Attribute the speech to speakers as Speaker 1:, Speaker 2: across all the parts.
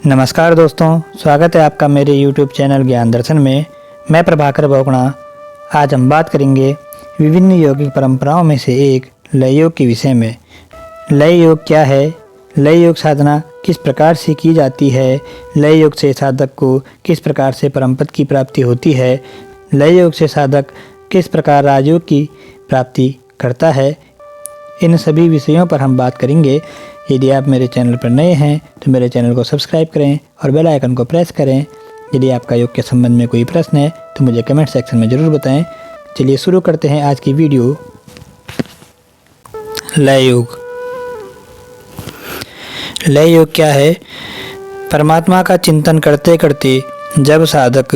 Speaker 1: नमस्कार दोस्तों, स्वागत है आपका मेरे YouTube चैनल ज्ञान दर्शन में। मैं प्रभाकर बोकणा। आज हम बात करेंगे विभिन्न योगिक परंपराओं में से एक लय योग के विषय में। लय योग क्या है, लय योग साधना किस प्रकार से की जाती है, लय योग से साधक को किस प्रकार से परमपद की प्राप्ति होती है, लय योग से साधक किस प्रकार राजयोग की प्राप्ति करता है, इन सभी विषयों पर हम बात करेंगे। यदि आप मेरे चैनल पर नए हैं तो मेरे चैनल को सब्सक्राइब करें और बेल आइकन को प्रेस करें। यदि आपका योग के संबंध में कोई प्रश्न है तो मुझे कमेंट सेक्शन में ज़रूर बताएं। चलिए शुरू करते हैं आज की वीडियो। लय योग। लय योग क्या है? परमात्मा का चिंतन करते करते जब साधक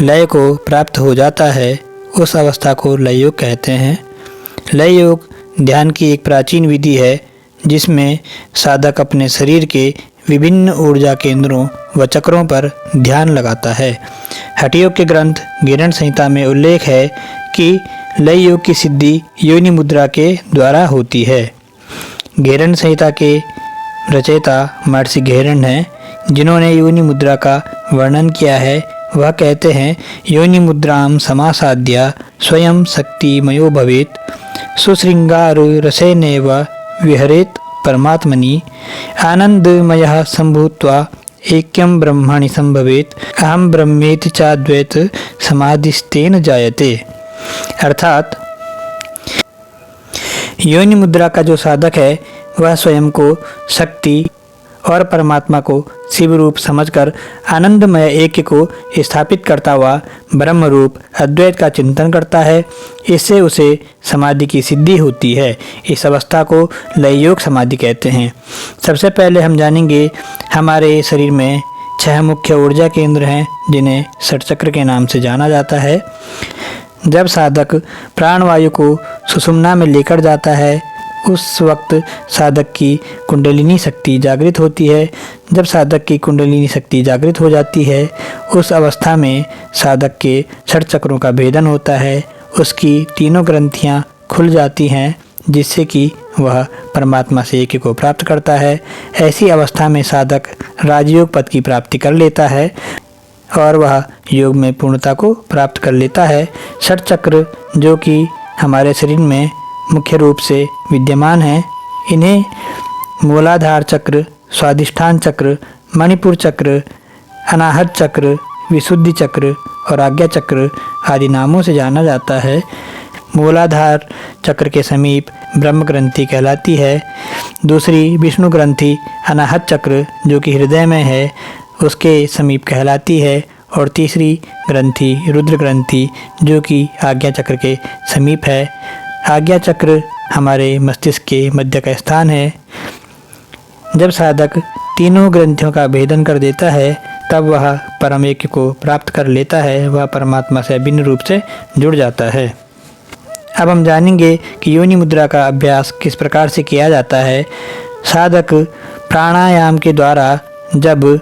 Speaker 1: लय को प्राप्त हो जाता है उस अवस्था को लय योग कहते हैं। लय योग ध्यान की एक प्राचीन विधि है जिसमें साधक अपने शरीर के विभिन्न ऊर्जा केंद्रों व चक्रों पर ध्यान लगाता है। हठ योग के ग्रंथ घेरण संहिता में उल्लेख है कि लय योग की सिद्धि योनि मुद्रा के द्वारा होती है। घेरण संहिता के रचयिता महर्षि घेरण हैं, जिन्होंने योनि मुद्रा का वर्णन किया है। वह कहते हैं, योनि मुद्राम समासाद्या स्वयं शक्तिमयो भवेत् सुशृंगारु रसेनैव विहरेत् परमात्मनि आनंदमयः सम्भूत्वा ऐक्यं ब्रह्मणि संभवेत् अहम ब्रह्मेति चाद्वैत समाधिस्तेन जायते। अर्थात योनि मुद्रा का जो साधक है वह स्वयं को शक्ति और परमात्मा को शिव रूप समझकर आनंदमय ऐक्य को स्थापित करता हुआ ब्रह्म रूप अद्वैत का चिंतन करता है। इससे उसे समाधि की सिद्धि होती है। इस अवस्था को लय योग समाधि कहते हैं। सबसे पहले हम जानेंगे, हमारे शरीर में 6 मुख्य ऊर्जा केंद्र हैं जिन्हें षट चक्र के नाम से जाना जाता है। जब साधक प्राणवायु को सुषुम्ना में लेकर जाता है उस वक्त साधक की कुंडलिनी शक्ति जागृत होती है। जब साधक की कुंडलिनी शक्ति जागृत हो जाती है उस अवस्था में साधक के 6 चक्रों का भेदन होता है। उसकी तीनों ग्रंथियां खुल जाती हैं जिससे कि वह परमात्मा से ऐक्य को प्राप्त करता है। ऐसी अवस्था में साधक राजयोग पद की प्राप्ति कर लेता है और वह योग में पूर्णता को प्राप्त कर लेता है। 6 चक्र जो कि हमारे शरीर में मुख्य रूप से विद्यमान हैं, इन्हें मूलाधार चक्र, स्वाधिष्ठान चक्र, मणिपुर चक्र, अनाहत चक्र, विशुद्धि चक्र और आज्ञा चक्र आदि नामों से जाना जाता है। मूलाधार चक्र के समीप ब्रह्म ग्रंथि कहलाती है। दूसरी विष्णु ग्रंथि अनाहत चक्र जो कि हृदय में है उसके समीप कहलाती है। और तीसरी ग्रंथि रुद्र ग्रंथि जो कि आज्ञा चक्र के समीप है। आज्ञा चक्र हमारे मस्तिष्क के मध्य का स्थान है। जब साधक तीनों ग्रंथियों का भेदन कर देता है तब वह परम ऐक्य को प्राप्त कर लेता है। वह परमात्मा से अभिन्न रूप से जुड़ जाता है। अब हम जानेंगे कि योनि मुद्रा का अभ्यास किस प्रकार से किया जाता है। साधक प्राणायाम के द्वारा जब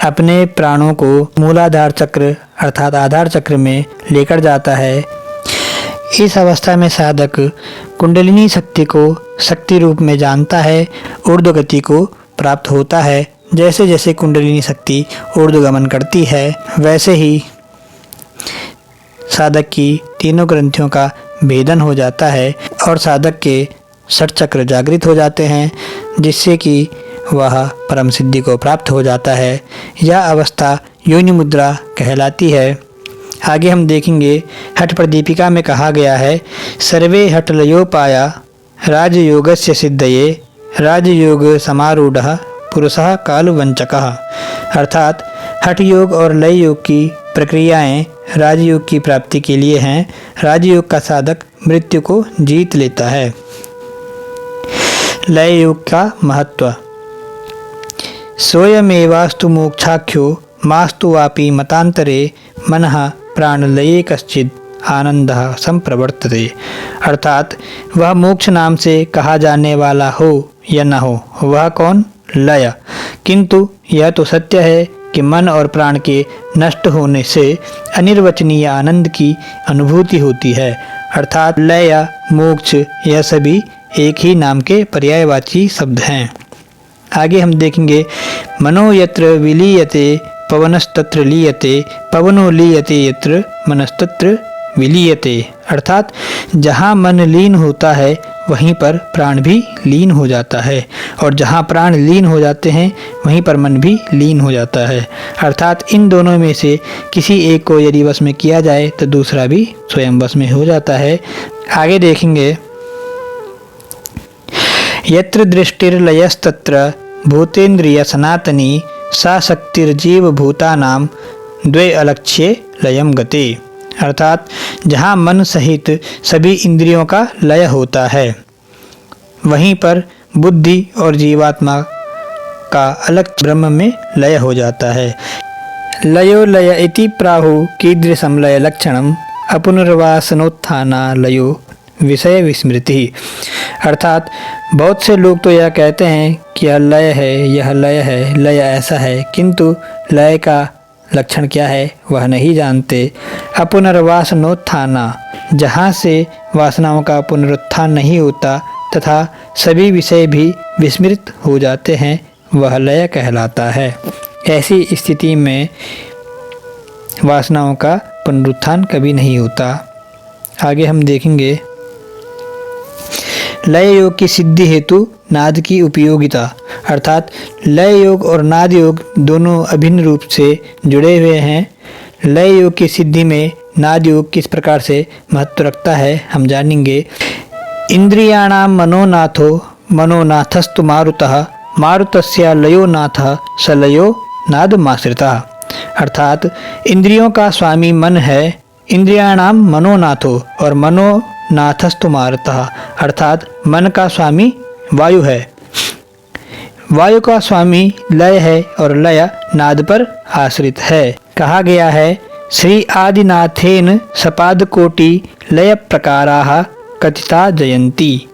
Speaker 1: अपने प्राणों को मूलाधार चक्र अर्थात आधार चक्र में लेकर जाता है, इस अवस्था में साधक कुंडलिनी शक्ति को शक्ति रूप में जानता है, ऊर्ध्व गति को प्राप्त होता है। जैसे जैसे कुंडलिनी शक्ति ऊर्ध्वगमन करती है वैसे ही साधक की तीनों ग्रंथियों का भेदन हो जाता है और साधक के 6 चक्र जागृत हो जाते हैं जिससे कि वह परम सिद्धि को प्राप्त हो जाता है। यह अवस्था योनि मुद्रा कहलाती है। आगे हम देखेंगे, हठ प्रदीपिका में कहा गया है, सर्वे हठलयोपाया राजयोगस्य सिद्धये राजयोग समारूढ़ः पुरुषः कालवंचकः। अर्थात हठ योग और लय योग की प्रक्रियाएं राजयोग की प्राप्ति के लिए हैं। राजयोग का साधक मृत्यु को जीत लेता है। लय योग का महत्व। सोयमेवास्तु मोक्षाख्यो मास्तु वापि मतांतरे मनः प्राणलये कश्चिद आनंदः संप्रवर्तते। अर्थात वह मोक्ष नाम से कहा जाने वाला हो या न हो, वह कौन? लय। किंतु यह तो सत्य है कि मन और प्राण के नष्ट होने से अनिर्वचनीय आनंद की अनुभूति होती है। अर्थात लय, मोक्ष यह सभी एक ही नाम के पर्यायवाची शब्द हैं। आगे हम देखेंगे मनो यत्र विलीयते पवनस्तत्र लीयते, पवनो लीयते यत्र मनस्तत्र विलीयते। अर्थात जहाँ मन लीन होता है वहीं पर प्राण भी लीन हो जाता है, और जहाँ प्राण लीन हो जाते हैं वहीं पर मन भी लीन हो जाता है। अर्थात इन दोनों में से किसी एक को यदि वश में किया जाए तो दूसरा भी स्वयं वश में हो जाता है। आगे देखेंगे यत्र दृष्टिर्लयस्तत्र भूतेन्द्रिय सनातनी सा शक्तिर्जीव भूतानाम द्वे अलक्ष्ये लयम गते। अर्थात जहाँ मन सहित सभी इंद्रियों का लय होता है वहीं पर बुद्धि और जीवात्मा का अलग ब्रह्म में लय हो जाता है। लयो लय इति प्राहु कीदृशं लय लक्षणम अपुनर्वासनोत्थाना लयो विषय विस्मृति। अर्थात बहुत से लोग तो यह कहते हैं कि यह लय है, यह लय है, लय ऐसा है, किंतु लय का लक्षण क्या है वह नहीं जानते। अपुनर्वासनोत्थाना, जहाँ से वासनाओं का पुनरुत्थान नहीं होता तथा सभी विषय भी विस्मृत हो जाते हैं, वह लय कहलाता है। ऐसी स्थिति में वासनाओं का पुनरुत्थान कभी नहीं होता। आगे हम देखेंगे लय योग की सिद्धि हेतु नाद की उपयोगिता। अर्थात लय योग और नाद योग दोनों अभिन्न रूप से जुड़े हुए हैं। लय योग की सिद्धि में नाद योग किस प्रकार से महत्व रखता है हम जानेंगे। इंद्रियाणाम मनोनाथो मनोनाथस्तु मारुतः मारुतस्य लयो नाथः स लयो नादमाश्रितः। अर्थात इंद्रियों का स्वामी मन है, इंद्रियाणाम मनोनाथो और मनोनाथस्तु मारुतः, अर्थात मन का स्वामी वायु है, वायु का स्वामी लय है और लय नाद पर आश्रित है। कहा गया है श्री आदिनाथेन सपादकोटि लय प्रकाराः कथिता जयंती।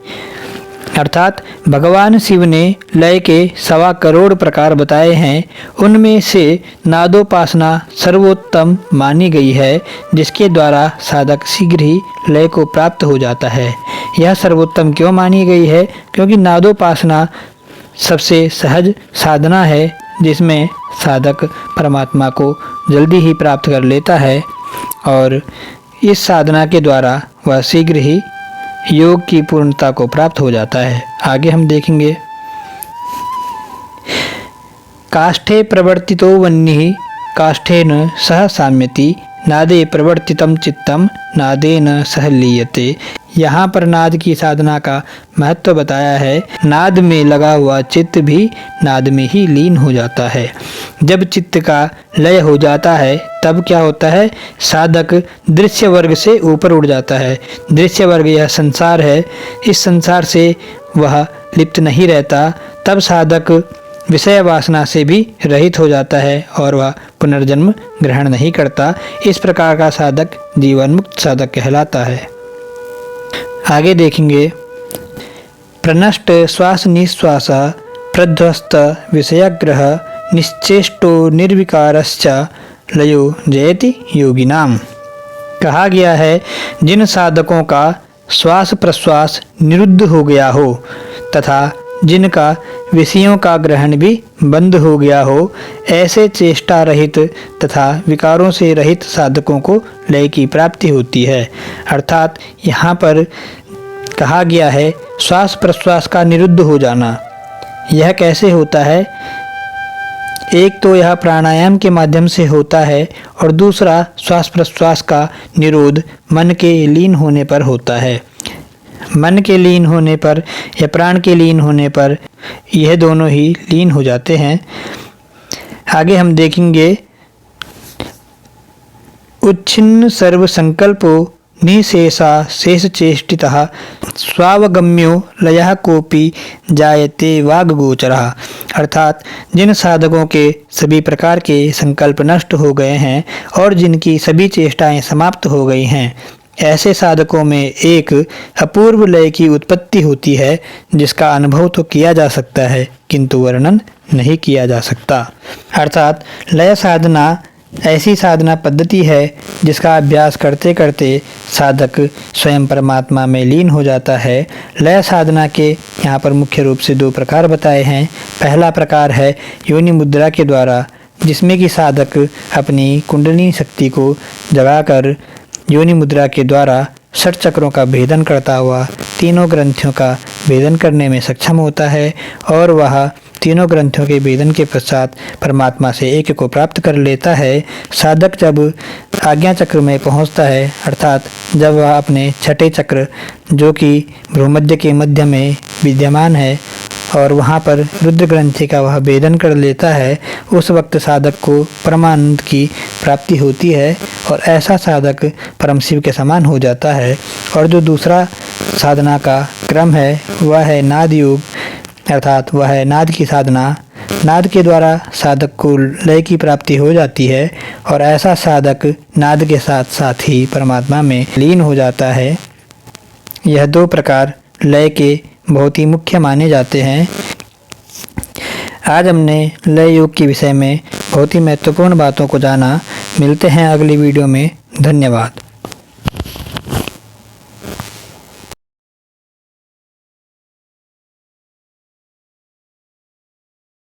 Speaker 1: अर्थात भगवान शिव ने लय के 1.25 करोड़ प्रकार बताए हैं, उनमें से नादोपासना सर्वोत्तम मानी गई है, जिसके द्वारा साधक शीघ्र ही लय को प्राप्त हो जाता है। यह सर्वोत्तम क्यों मानी गई है? क्योंकि नादोपासना सबसे सहज साधना है, जिसमें साधक परमात्मा को जल्दी ही प्राप्त कर लेता है और इस साधना के द्वारा वह शीघ्र ही योग की पूर्णता को प्राप्त हो जाता है। आगे हम देखेंगे काष्ठे प्रवर्तितो वह्निः काष्ठेन सह साम्यति नादे प्रवर्तितं चित्तम नादेन सह लीयते। यहाँ पर नाद की साधना का महत्व बताया है। नाद में लगा हुआ चित्त भी नाद में ही लीन हो जाता है। जब चित्त का लय हो जाता है तब क्या होता है? साधक दृश्य वर्ग से ऊपर उड़ जाता है। दृश्य वर्ग यह संसार है, इस संसार से वह लिप्त नहीं रहता। तब साधक विषय वासना से भी रहित हो जाता है और वह पुनर्जन्म ग्रहण नहीं करता। इस प्रकार का साधक जीवन मुक्त साधक कहलाता है। आगे देखेंगे प्रनष्ट श्वास निश्वास प्रध्वस्त विषयग्रह निश्चेष्टो निर्विकारश्च लयो जयति योगिनाम। कहा गया है जिन साधकों का श्वास प्रश्वास निरुद्ध हो गया हो तथा जिनका विषयों का ग्रहण भी बंद हो गया हो, ऐसे चेष्टा रहित तथा विकारों से रहित साधकों को लय की प्राप्ति होती है। अर्थात यहाँ पर कहा गया है श्वास प्रश्वास का निरुद्ध हो जाना। यह कैसे होता है? एक तो यह प्राणायाम के माध्यम से होता है और दूसरा श्वास प्रश्वास का निरोध मन के लीन होने पर होता है। मन के लीन होने पर या प्राण के लीन होने पर यह दोनों ही लीन हो जाते हैं। आगे हम देखेंगे उच्छिन्न सर्व संकल्पो निशेषा शेष चेष्टितः स्वावगम्यो लयः कोपि जायते वाग्गोचरः। अर्थात जिन साधकों के सभी प्रकार के संकल्प नष्ट हो गए हैं और जिनकी सभी चेष्टाएं समाप्त हो गई हैं, ऐसे साधकों में एक अपूर्व लय की उत्पत्ति होती है, जिसका अनुभव तो किया जा सकता है किंतु वर्णन नहीं किया जा सकता। अर्थात लय साधना ऐसी साधना पद्धति है जिसका अभ्यास करते करते साधक स्वयं परमात्मा में लीन हो जाता है। लय साधना के यहाँ पर मुख्य रूप से 2 प्रकार बताए हैं। पहला प्रकार है योनि मुद्रा के द्वारा, जिसमें कि साधक अपनी कुंडलिनी शक्ति को जगाकर योनि मुद्रा के द्वारा 6 चक्रों का भेदन करता हुआ तीनों ग्रंथियों का भेदन करने में सक्षम होता है और वह तीनों ग्रंथियों के भेदन के पश्चात परमात्मा से ऐक्य को प्राप्त कर लेता है। साधक जब आज्ञा चक्र में पहुंचता है, अर्थात जब वह अपने छठे चक्र जो कि भ्रूमध्य के मध्य में विद्यमान है और वहां पर रुद्र ग्रंथि का वह भेदन कर लेता है, उस वक्त साधक को परमानंद की प्राप्ति होती है और ऐसा साधक परम शिव के समान हो जाता है। और जो दूसरा साधना का क्रम है वह है नाद योग, अर्थात वह है नाद की साधना। नाद के द्वारा साधक को लय की प्राप्ति हो जाती है और ऐसा साधक नाद के साथ साथ ही परमात्मा में लीन हो जाता है। यह 2 प्रकार लय के बहुत ही मुख्य माने जाते हैं। आज हमने लय योग के विषय में बहुत ही महत्वपूर्ण बातों को जाना। मिलते हैं अगली वीडियो में। धन्यवाद।